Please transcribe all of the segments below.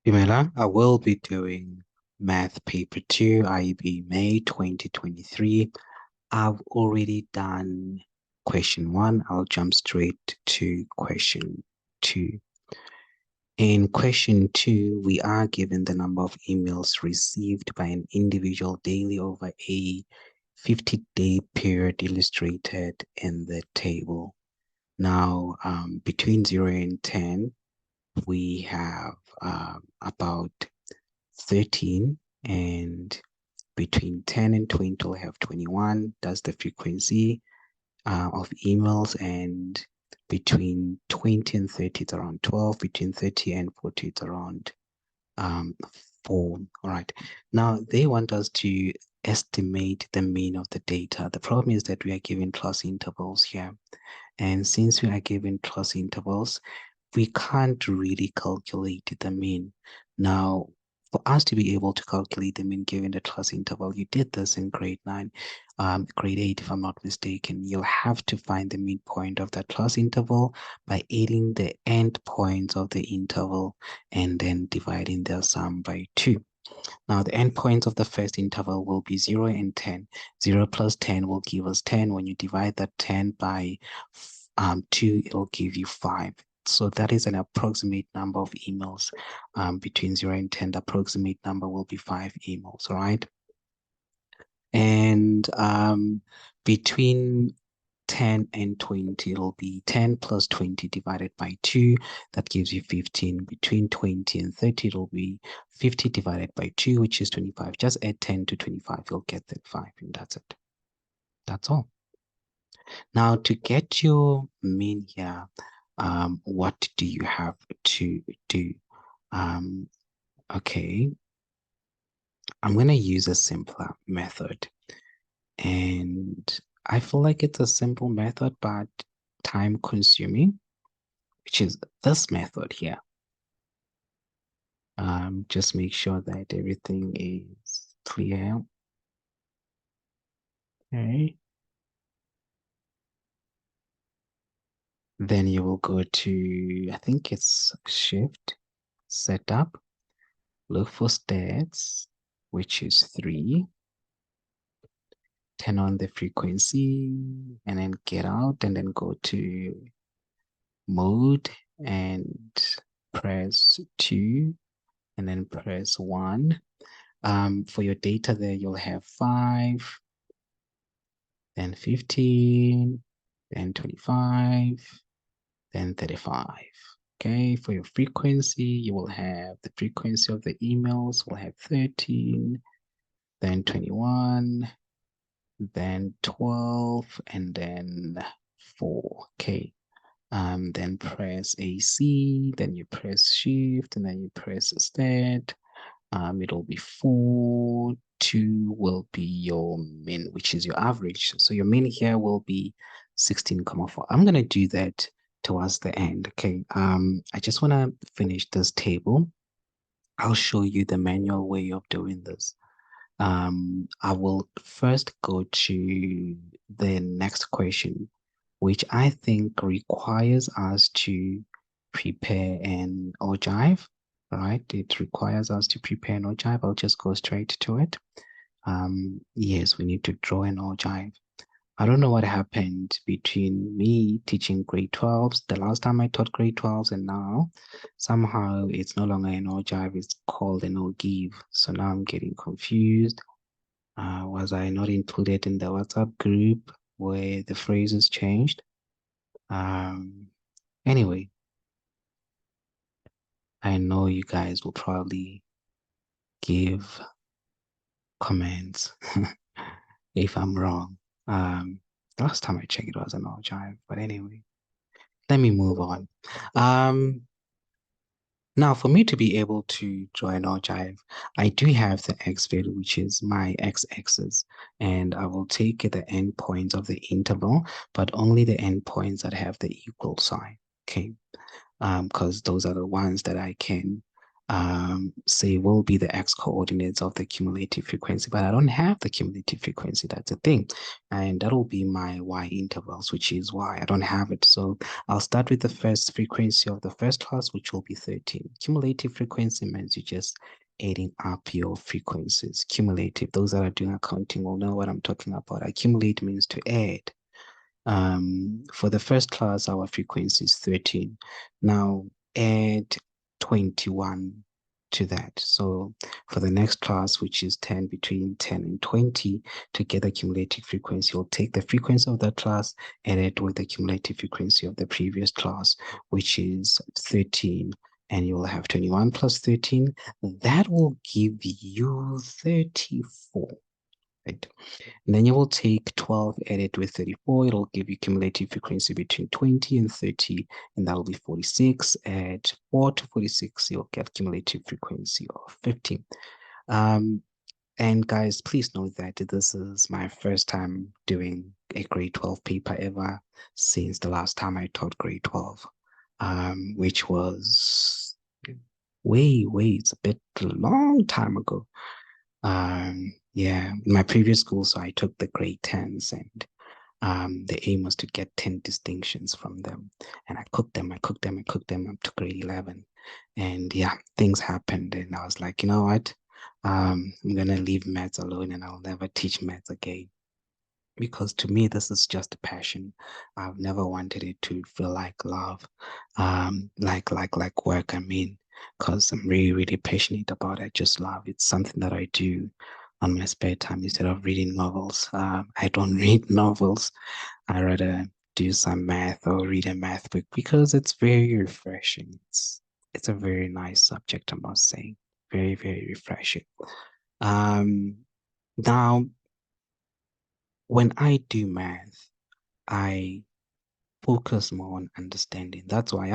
Pimela, I will be doing Math Paper 2, IEB May 2023. I've already done question 1. I'll jump straight to question 2. In question 2, we are given the number of emails received by an individual daily over a 50-day period illustrated in the table. Now, between 0 and 10, we have about 13, and between 10 and 20 we'll have 21. That's the frequency of emails, and between 20 and 30 it's around 12. Between 30 and 40 it's around 4. All right, now they want us to estimate the mean of the data. The problem is that we are given class intervals here, and since we are given class intervals, we can't really calculate the mean. Now, for us to be able to calculate the mean given the class interval, you did this in grade 9, grade 8, if I'm not mistaken. You'll have to find the midpoint of that class interval by adding the end points of the interval and then dividing their sum by 2. Now, the endpoints of the first interval will be 0 and 10. 0 plus 10 will give us 10. When you divide that 10 by 2, it'll give you 5. So that is an approximate number of emails between 0 and 10. The approximate number will be 5 emails, all right? And between 10 and 20, it'll be 10 plus 20 divided by 2. That gives you 15. Between 20 and 30, it'll be 50 divided by 2, which is 25. Just add 10 to 25, you'll get that 5, and that's it. That's all. Now, to get your mean here, what do you have to do? Okay, I'm going to use a simpler method. And I feel like it's a simple method, but time consuming, which is this method here. Just make sure that everything is clear. Okay. Then you will go to, I think it's Shift, Setup, look for stats, which is 3. Turn on the frequency, and then get out, and then go to Mode and press 2, and then press 1. For your data there, you'll have 5, then 15, then 25, then 35. Okay, for your frequency, you will have the frequency of the emails will have 13, then 21, then 12, and then 4. Okay. Then press AC, then you press Shift, and then you press Stat. It'll be 4, 2 will be your min, which is your average. So your min here will be 16,4. I'm going to do that towards the end. Okay. I just want to finish this table. I'll show you the manual way of doing this. I will first go to the next question, which I think requires us to prepare an ogive. Right, it requires us to prepare an ogive. I'll just go straight to it. Yes, we need to draw an ogive. I don't know what happened between me teaching grade 12s, the last time I taught grade 12s, and now somehow it's no longer an ogive, it's called an ogive. So now I'm getting confused. Was I not included in the WhatsApp group where the phrases changed? Anyway, I know you guys will probably give comments if I'm wrong. Last time I checked, it was an archive, but anyway, let me move on. Now, for me to be able to draw an archive, I do have the x value, which is my x-axis, and I will take the endpoints of the interval, but only the endpoints that have the equal sign. Okay, because those are the ones that I can say will be the x coordinates of the cumulative frequency, but I don't have the cumulative frequency. That's a thing. And that'll be my y intervals, which is y. I don't have it. So I'll start with the first frequency of the first class, which will be 13. Cumulative frequency means you just adding up your frequencies. Cumulative, those that are doing accounting will know what I'm talking about. Accumulate means to add. For the first class, our frequency is 13. Now add 21 to that. So for the next class, which is 10, between 10 and 20, to get the cumulative frequency, you'll take the frequency of that class and add with the cumulative frequency of the previous class, which is 13. And you'll have 21 plus 13. That will give you 34. Right? And then you will take 12 added with 34. It'll give you cumulative frequency between 20 and 30, and that'll be 46. Add 4 to 46, you'll get cumulative frequency of 15. And guys, please note that this is my first time doing a grade 12 paper ever since the last time I taught grade 12, which was it's a bit long time ago. Yeah, in my previous school, so I took the grade 10s, and the aim was to get 10 distinctions from them. And I cooked them up to grade 11. And yeah, things happened, and I was like, you know what? I'm gonna leave maths alone, and I'll never teach maths again. Because to me, this is just a passion. I've never wanted it to feel like love, like work. I mean, because I'm really, really passionate about it. I just love it. It's something that I do on my spare time instead of reading novels. I don't read novels. I rather do some math or read a math book because it's very refreshing. It's a very nice subject, I must say. Very, very refreshing. Um, Now, when I do math, I focus more on understanding. That's why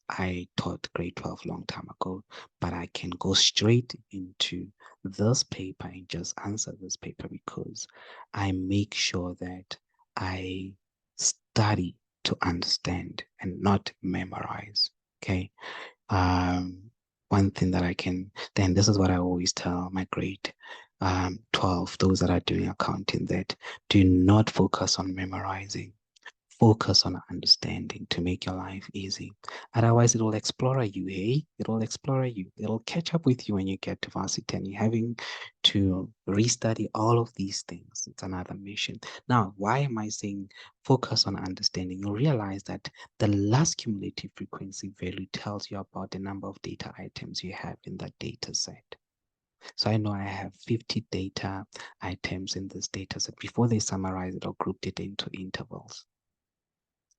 I taught grade 12 long time ago, but I can go straight into this paper and just answer this paper because I make sure that I study to understand and not memorize. Okay. One thing that then this is what I always tell my grade 12, those that are doing accounting, that do not focus on memorizing. Focus on understanding to make your life easy. Otherwise, it will explore you, hey? It will explore you. It'll catch up with you when you get to varsity and you're having to restudy all of these things. It's another mission. Now, why am I saying focus on understanding? You'll realize that the last cumulative frequency value tells you about the number of data items you have in that data set. So I know I have 50 data items in this data set. Before they summarize it or grouped it into intervals.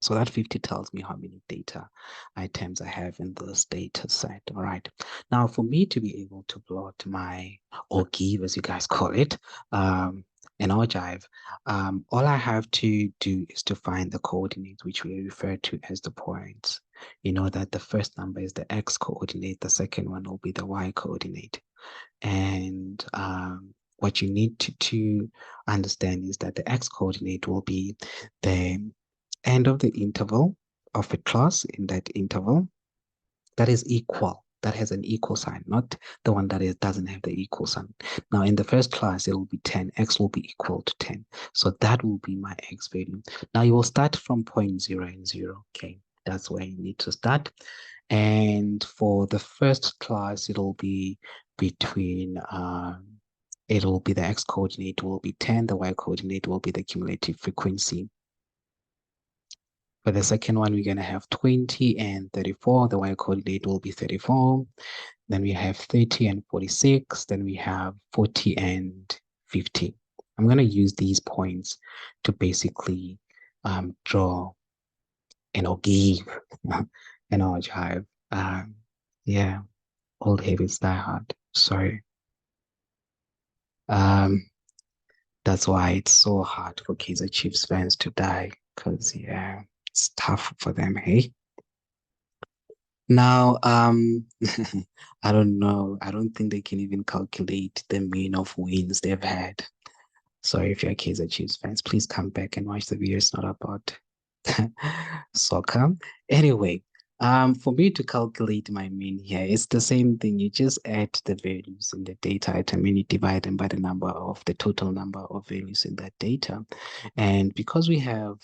So that 50 tells me how many data items I have in this data set. All right. Now, for me to be able to plot or give, as you guys call it, an ogive, all I have to do is to find the coordinates, which we refer to as the points. You know that the first number is the x coordinate, the second one will be the y coordinate. And what you need to understand is that the x coordinate will be the end of the interval of a class in that interval that is equal, that has an equal sign, not the one that doesn't have the equal sign. Now, in the first class, it will be 10. X will be equal to 10. So that will be my x value. Now, you will start from 0.0 and 0. Okay, that's where you need to start. And for the first class, it'll be between it'll be the x coordinate will be 10, the y coordinate will be the cumulative frequency. For the second one, we're going to have 20 and 34. The y coordinate will be 34. Then we have 30 and 46. Then we have 40 and 50. I'm going to use these points to basically draw or give an ogive. Yeah, old habits die hard. Sorry. That's why it's so hard for Kaizer Chiefs fans to die, because yeah, it's tough for them, hey? Now, I don't know. I don't think they can even calculate the mean of wins they've had. Sorry if you're Kaizer Chiefs fans, please come back and watch the video. It's not about soccer. Anyway, For me to calculate my mean here, it's the same thing. You just add the values in the data item and you divide them by the number of the total number of values in that data. And because we have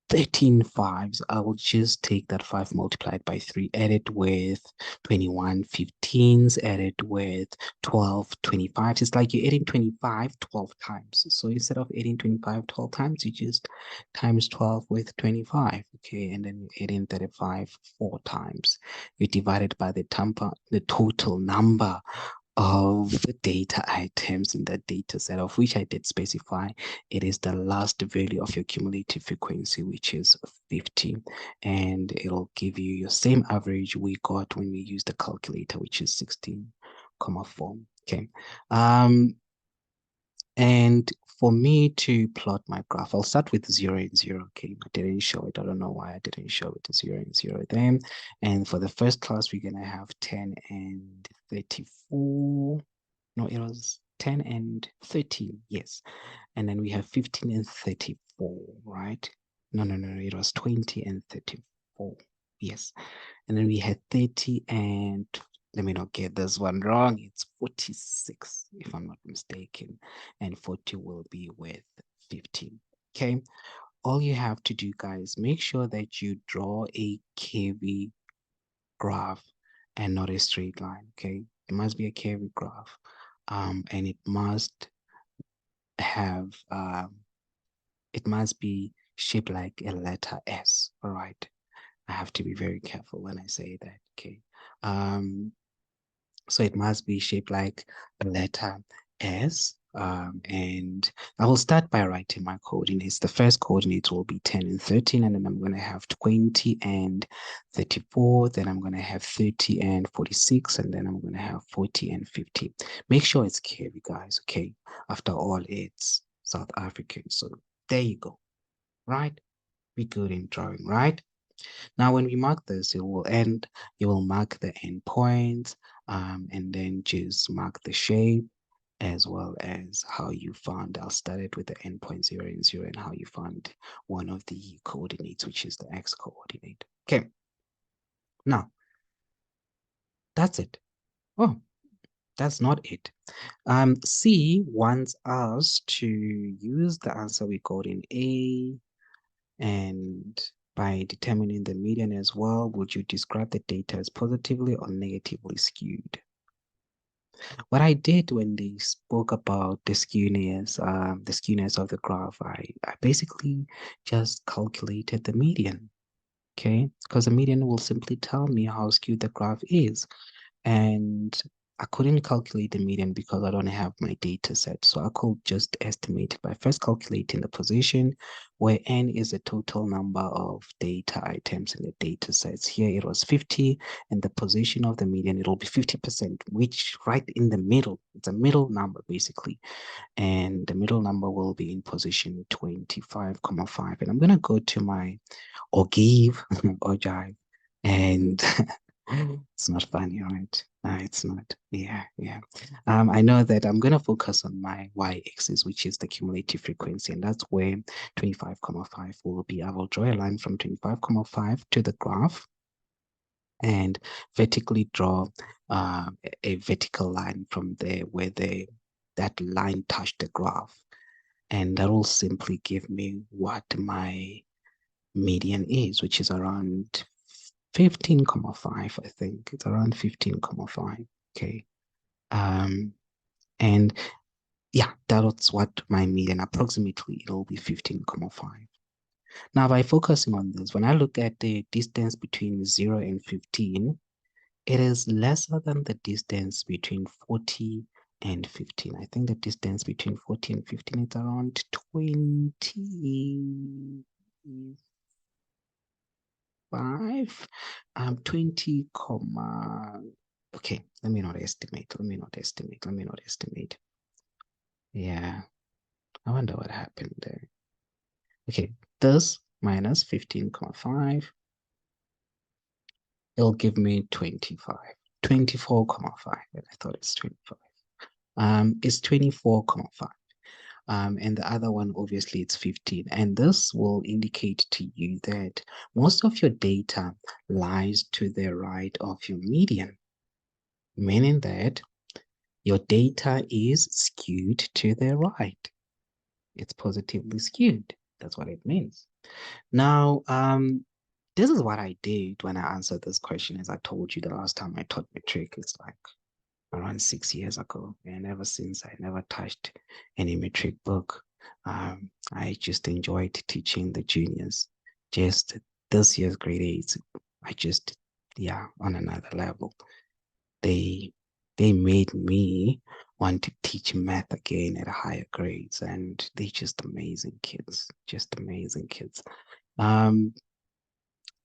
13 fives, I will just take that 5 multiplied by 3, add it with 21 15s, add it with 12 25s. It's like you're adding 25 12 times. So instead of adding 25 12 times, you just times 12 with 25. Okay, and then you add in 35 4 times. You divide it by the total number of the data items in that data set, of which I did specify it is the last value of your cumulative frequency, which is 50, and it'll give you your same average we got when we use the calculator, which is 16,4. Okay. And for me to plot my graph, I'll start with 0 and 0. Okay, I didn't show it. I don't know why I didn't show it, 0 and 0 then. And for the first class, we're going to have 10 and 34. No, it was 10 and 13. Yes. And then we have 15 and 34, right? No, it was 20 and 34. Yes. And then we had 30 and, let me not get this one wrong, it's 46, if I'm not mistaken. And 40 will be with 15. Okay. All you have to do, guys, make sure that you draw a curvy graph and not a straight line. Okay. It must be a curvy graph. And it must have it must be shaped like a letter S. All right. I have to be very careful when I say that. Okay. So it must be shaped like a letter S. And I will start by writing my coordinates. The first coordinates will be 10 and 13, and then I'm going to have 20 and 34. Then I'm going to have 30 and 46, and then I'm going to have 40 and 50. Make sure it's curvy, guys. Okay. After all, it's South African. So there you go. Right? Be good in drawing, right? Now, when we mark this, you will mark the endpoints, and then just mark the shape as well as how you found. I'll start it with the endpoint 0 and 0 and how you found one of the coordinates, which is the x coordinate. Okay. Now, that's it. Oh, that's not it. C wants us to use the answer we got in A, and by determining the median as well, would you describe the data as positively or negatively skewed? What I did when they spoke about the skewness of the graph, I basically just calculated the median, okay? Because the median will simply tell me how skewed the graph is. And I couldn't calculate the median because I don't have my data set. So I could just estimate by first calculating the position, where n is the total number of data items in the data sets. Here it was 50, and the position of the median, it'll be 50%, which right in the middle, it's a middle number basically. And the middle number will be in position 25,5. And I'm going to go to my or give or jive, and it's not funny, right? No, it's not. Yeah. I know that I'm going to focus on my y-axis, which is the cumulative frequency, and that's where 25,5 will be. I will draw a line from 25,5 to the graph and vertically draw a vertical line from there where that line touched the graph. And that will simply give me what my median is, which is around 15,5, I think. It's around 15,5. Okay. And yeah, that's what my median, approximately it'll be 15,5. Now, by focusing on this, when I look at the distance between 0 and 15, it is lesser than the distance between 40 and 15. I think the distance between 40 and 15 is around 20. 20 comma, okay, let me not estimate. Yeah, I wonder what happened there. Okay, this minus 15,5, it'll give me 25. 24,5, and I thought it's 25. It's 24,5. And the other one, obviously, it's 15. And this will indicate to you that most of your data lies to the right of your median, meaning that your data is skewed to the right. It's positively skewed. That's what it means. Now, this is what I did when I answered this question. As I told you the last time I taught metric, it's like around 6 years ago. And ever since, I never touched any metric book. I just enjoyed teaching the juniors. Just this year's grade 8, I just, yeah, on another level. They they made me want to teach math again at higher grades, and they're just amazing kids, just amazing kids. Um,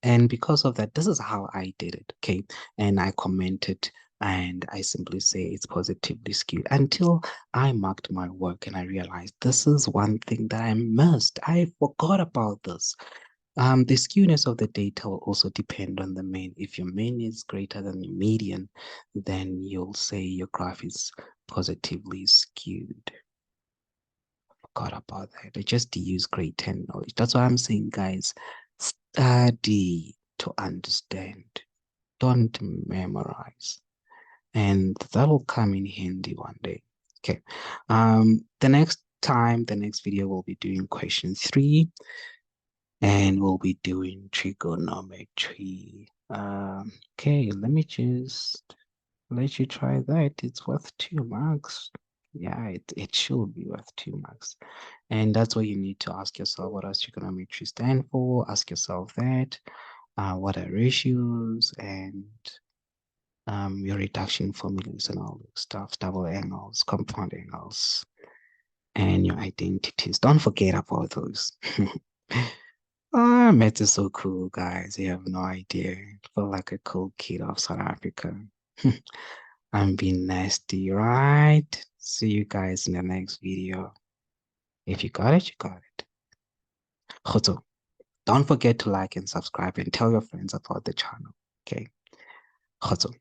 and because of that, this is how I did it. Okay. And I commented and I simply say it's positively skewed until I marked my work and I realized this is one thing that I missed. I forgot about this. The skewness of the data will also depend on the mean. If your mean is greater than your median, then you'll say your graph is positively skewed. Forgot about that. I just use grade 10 knowledge. That's what I'm saying, guys. Study to understand. Don't memorize. And that'll come in handy one day. Okay. The next time, the next video, we'll be doing question 3 and we'll be doing trigonometry. Okay, let me just let you try that. It's worth 2 marks. Yeah, it should be worth 2 marks. And that's what you need to ask yourself. What does trigonometry stand for? Ask yourself that. What are ratios and your reduction formulas and all this stuff, double angles, compound angles, and your identities. Don't forget about those. Maths is so cool, guys. You have no idea. I feel like a cool kid of South Africa. I'm being nasty, right? See you guys in the next video. If you got it, you got it. Khoto. Don't forget to like and subscribe and tell your friends about the channel. Okay. Khoto.